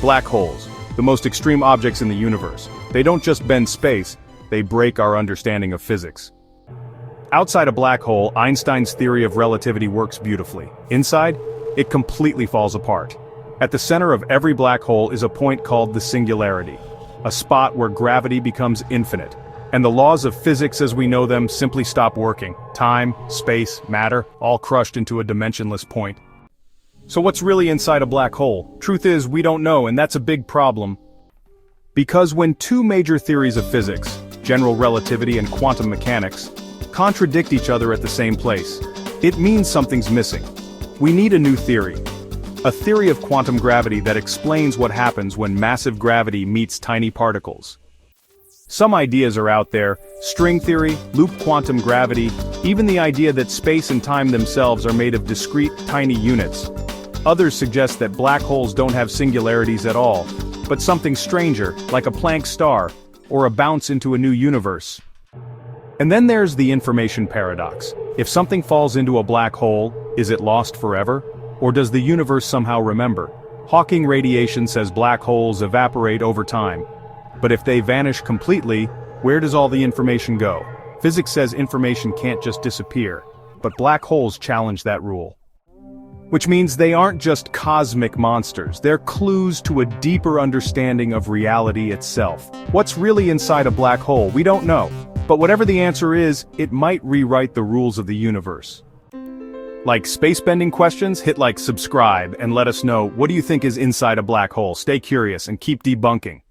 Black holes, the most extreme objects in the universe. They don't just bend space, they break our understanding of physics. Outside a black hole, Einstein's theory of relativity works beautifully. Inside, it completely falls apart. At the center of every black hole is a point called the singularity, a spot where gravity becomes infinite, and the laws of physics as we know them simply stop working. Time, space, matter, all crushed into a dimensionless point. So what's really inside a black hole? Truth is, we don't know, and that's a big problem. Because when two major theories of physics, general relativity and quantum mechanics, contradict each other at the same place, it means something's missing. We need a new theory. A theory of quantum gravity that explains what happens when massive gravity meets tiny particles. Some ideas are out there: string theory, loop quantum gravity, even the idea that space and time themselves are made of discrete, tiny units. Others suggest that black holes don't have singularities at all, but something stranger, like a Planck star, or a bounce into a new universe. And then there's the information paradox. If something falls into a black hole, is it lost forever? Or does the universe somehow remember? Hawking radiation says black holes evaporate over time. But if they vanish completely, where does all the information go? Physics says information can't just disappear, but black holes challenge that rule. Which means they aren't just cosmic monsters, they're clues to a deeper understanding of reality itself. What's really inside a black hole, we don't know. But whatever the answer is, it might rewrite the rules of the universe. Like space-bending questions? Hit like, subscribe, and let us know, what do you think is inside a black hole? Stay curious and keep debunking.